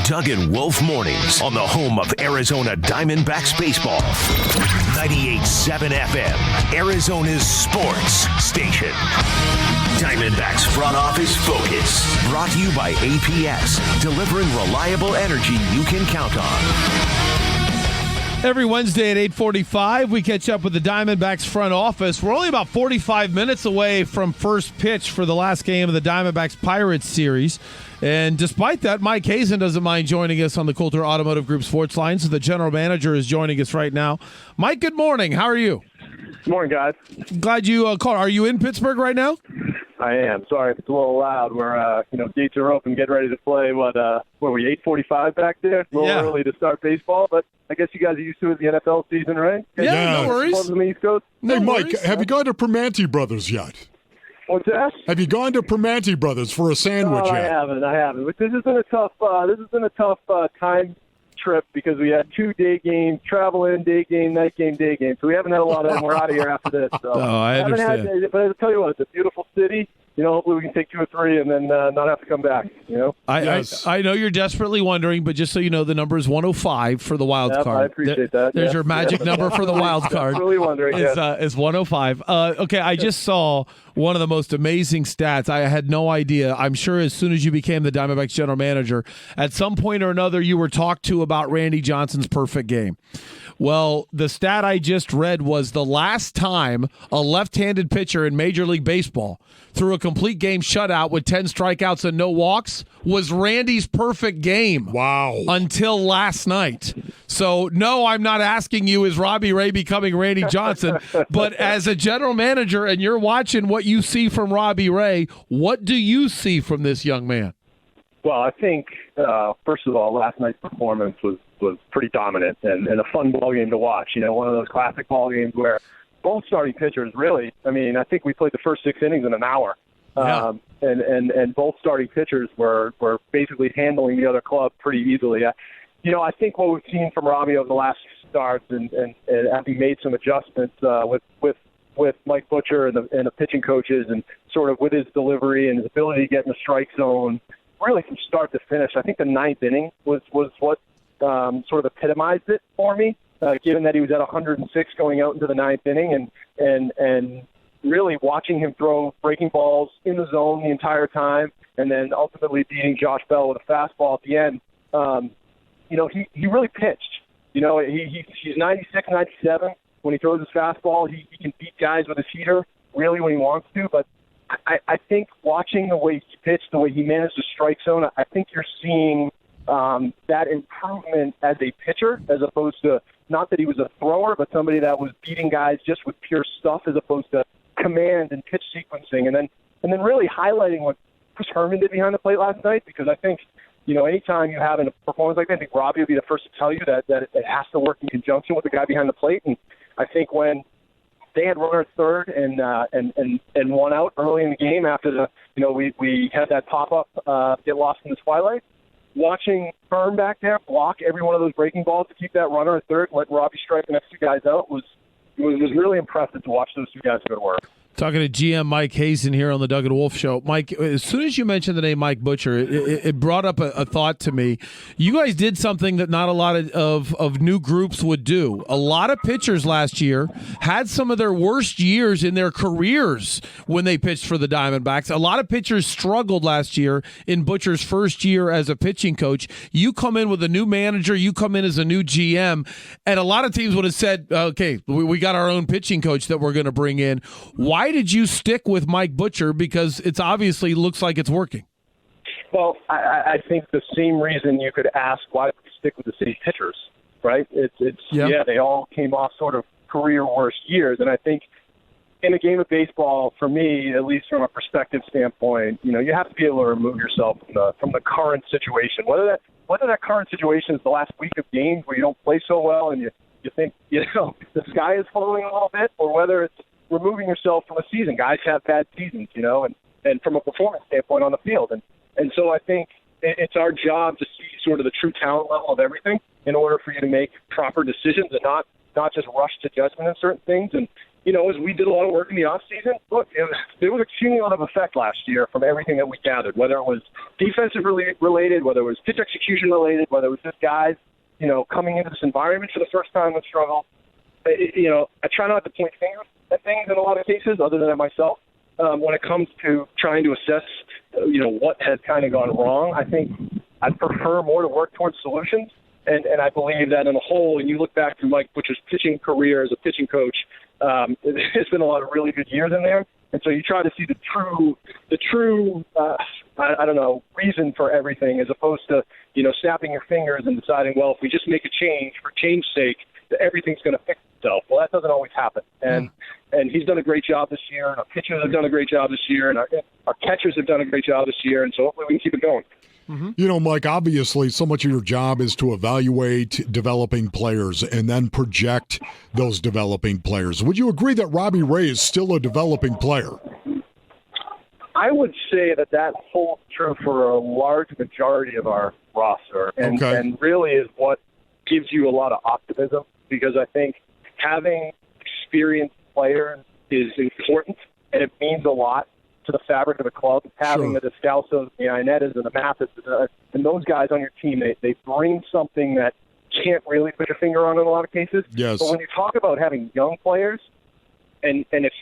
Doug and Wolf Mornings on the home of Arizona Diamondbacks baseball. 98.7 FM, Arizona's sports station. Diamondbacks front office focus. Brought to you by APS, delivering reliable energy you can count on. Every Wednesday at 8:45, we catch up with the Diamondbacks front office. We're only about 45 minutes away from first pitch for the last game of the Diamondbacks Pirates series. And despite that, Mike Hazen doesn't mind joining us on the Coulter Automotive Group Sports Line. So the general manager is joining us right now. Mike, good morning. How are you? Good morning, guys. Glad you called. Are you in Pittsburgh right now? I am. Sorry if it's a little loud. We're, gates are open, get ready to play. What are we, 8:45 back there? A little early to start baseball, but I guess you guys are used to it, the NFL season, right? Yeah, no worries. On the East Coast? Hey, Mike, have you gone to Primanti Brothers yet? What's that? Have you gone to Primanti Brothers for a sandwich yet? I haven't. But this has been a tough time trip because we had 2 day games, travel in, day game, night game, day game. So we haven't had a lot of them. We're out of here after this. So I understand. But I'll tell you what, it's a beautiful city. Hopefully we can take 2 or 3 and then not have to come back, I know you're desperately wondering, but just so you know, the number is 105 for the wild card. I appreciate that. There's your magic number for the wild card. Really wondering. It's 105. Okay, I just saw one of the most amazing stats. I had no idea. I'm sure as soon as you became the Diamondbacks general manager, at some point or another, you were talked to about Randy Johnson's perfect game. Well, the stat I just read was the last time a left-handed pitcher in Major League Baseball threw a complete game shutout with 10 strikeouts and no walks was Randy's perfect game. Wow. Until last night. So, no, I'm not asking you, is Robbie Ray becoming Randy Johnson? But as a general manager and you're watching what you see from Robbie Ray, what do you see from this young man? Well, I think, first of all, last night's performance was pretty dominant and a fun ball game to watch. One of those classic ball games where both starting pitchers really, I think we played the first 6 innings in an hour. Yeah. And both starting pitchers were basically handling the other club pretty easily. I think what we've seen from Robbie over the last few starts and having made some adjustments with Mike Butcher and the pitching coaches and sort of with his delivery and his ability to get in the strike zone, really from start to finish. I think the 9th inning was what sort of epitomized it for me, given that he was at 106 going out into the 9th inning and really watching him throw breaking balls in the zone the entire time and then ultimately beating Josh Bell with a fastball at the end. He really pitched. He's 96, 97. When he throws his fastball, he can beat guys with his heater really when he wants to, but I think watching the way he pitched, the way he managed the strike zone, I think you're seeing that improvement as a pitcher as opposed to not that he was a thrower, but somebody that was beating guys just with pure stuff as opposed to command and pitch sequencing. And then really highlighting what Chris Herman did behind the plate last night, because I think, anytime you have a performance like that, I think Robbie would be the first to tell you that it has to work in conjunction with the guy behind the plate. And I think when they had runner at third and 1 out early in the game after we had that pop-up get lost in the twilight. Watching Herm back there block every one of those breaking balls to keep that runner at third, let Robbie strike the next 2 guys out was really impressive to watch those 2 guys go to work. Talking to GM Mike Hazen here on the Doug and Wolf Show. Mike, as soon as you mentioned the name Mike Butcher, it brought up a thought to me. You guys did something that not a lot of new groups would do. A lot of pitchers last year had some of their worst years in their careers when they pitched for the Diamondbacks. A lot of pitchers struggled last year in Butcher's first year as a pitching coach. You come in with a new manager, you come in as a new GM, and a lot of teams would have said, okay, we got our own pitching coach that we're going to bring in. Why did you stick with Mike Butcher? Because it's obviously looks like it's working. Well, I think the same reason you could ask why did we stick with the city pitchers, right? They all came off sort of career worst years, and I think in a game of baseball, for me, at least from a perspective standpoint, you have to be able to remove yourself from the current situation, whether that current situation is the last week of games where you don't play so well and you think the sky is falling a little bit, or whether it's removing yourself from a season. Guys have bad seasons, and from a performance standpoint on the field. And so I think it's our job to see sort of the true talent level of everything in order for you to make proper decisions and not just rush to judgment in certain things. And as we did a lot of work in the off season, look, there was a cumulative effect last year from everything that we gathered, whether it was defensive related, whether it was pitch execution related, whether it was just guys, coming into this environment for the first time with struggle. I try not to point fingers at things in a lot of cases, other than at myself. When it comes to trying to assess, what has kind of gone wrong, I think I'd prefer more to work towards solutions. And I believe that in the whole, and you look back to Mike Butcher's pitching career as a pitching coach, there's been a lot of really good years in there. And so you try to see the true reason for everything, as opposed to, snapping your fingers and deciding, well, if we just make a change for change's sake, everything's going to fix itself. Well, that doesn't always happen. And he's done a great job this year, and our pitchers have done a great job this year, and our catchers have done a great job this year, and so hopefully we can keep it going. Mm-hmm. Mike, obviously so much of your job is to evaluate developing players and then project those developing players. Would you agree that Robbie Ray is still a developing player? I would say that holds true for a large majority of our roster, and really is what gives you a lot of optimism, because I think having experienced players is important, and it means a lot to the fabric of the club. Having the Descalzos, the Ianettas, and the Mathis, and those guys on your team, they bring something that can't really put your finger on in a lot of cases. Yes. But when you talk about having young players, and if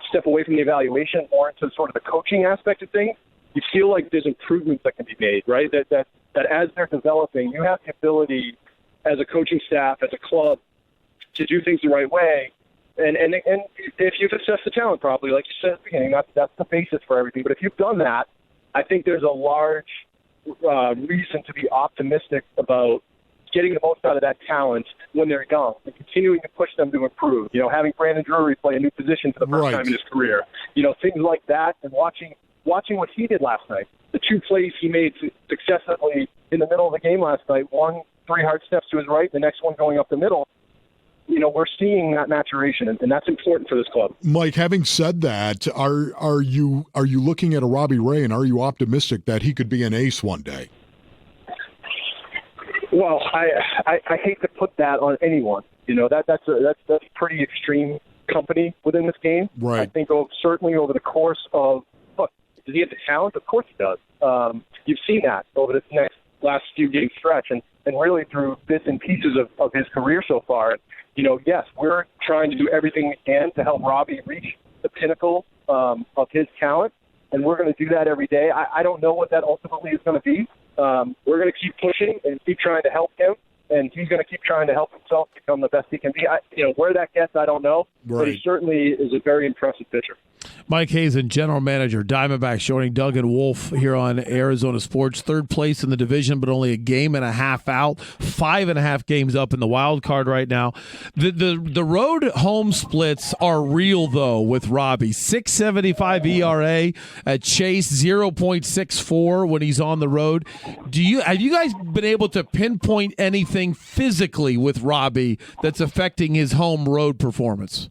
step away from the evaluation more into sort of the coaching aspect of things, you feel like there's improvements that can be made, right? That as they're developing, you have the ability as a coaching staff, as a club, to do things the right way. And if you've assessed the talent properly, like you said at the beginning, that's the basis for everything. But if you've done that, I think there's a large reason to be optimistic about getting the most out of that talent when they're young and continuing to push them to improve. Having Brandon Drury play a new position for the first time in his career. Things like that, and watching what he did last night. The two plays he made successively in the middle of the game last night, one 3 hard steps to his right, the next one going up the middle. We're seeing that maturation, and that's important for this club. Mike, having said that, are you looking at a Robbie Ray, and are you optimistic that he could be an ace one day? Well, I hate to put that on anyone. That's pretty extreme company within this game. Right. I think certainly over the course of, look, does he have the talent? Of course he does. You've seen that over this last few game stretch, and really through bits and pieces of his career so far. Yes, we're trying to do everything we can to help Robbie reach the pinnacle of his talent, and we're going to do that every day. I don't know what that ultimately is going to be. We're going to keep pushing and keep trying to help him, and he's going to keep trying to help himself become the best he can be. Where that gets, I don't know, but he certainly is a very impressive pitcher. Mike Hazen, General Manager, Diamondbacks, joining Doug and Wolf here on Arizona Sports. Third place in the division, but only a game and a half out. 5.5 games up in the wild card right now. The road home splits are real, though, with Robbie. 6.75 ERA at Chase, 0.64 when he's on the road. Have you guys been able to pinpoint anything physically with Robbie that's affecting his home road performance?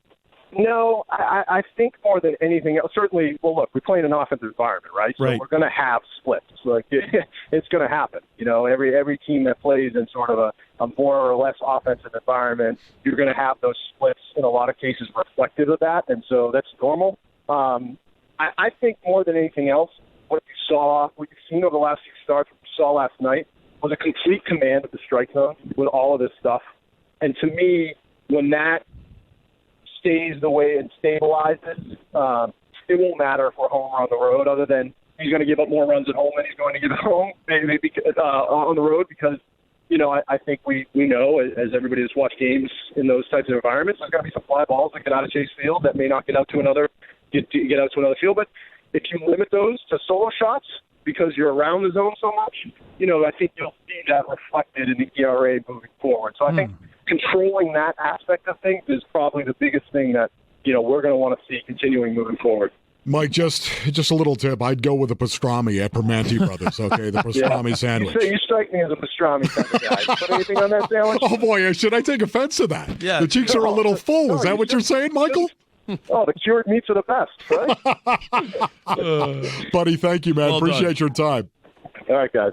No, I think more than anything else, certainly, well, look, we play in an offensive environment, right? So we're going to have splits. Like, it's going to happen. Every team that plays in sort of a more or less offensive environment, you're going to have those splits in a lot of cases reflective of that, and so that's normal. I think more than anything else, what you've seen over the last few starts, what you saw last night, was a complete command of the strike zone with all of this stuff. And to me, when that stays the way and stabilizes, it won't matter if we're home or on the road, other than he's going to give up more runs at home than he's going to give at home, maybe on the road, because, I think we know, as everybody that's watched games in those types of environments, there's going to be some fly balls that get out of Chase Field that may not get out to another field. But if you limit those to solo shots because you're around the zone so much, I think you'll see that reflected in the ERA moving forward. So I think controlling that aspect of things is probably the biggest thing that, we're going to want to see continuing moving forward. Mike, just a little tip. I'd go with a pastrami at Primanti Brothers, okay? The pastrami sandwich. You strike me as a pastrami kind of guy. Put anything on that sandwich? Oh, boy, should I take offense to that? Yeah. The cheeks are a little full. Is that what you're saying, Michael? Oh, the cured meats are the best, right? Buddy, thank you, man. Well Appreciate your time. All right, guys.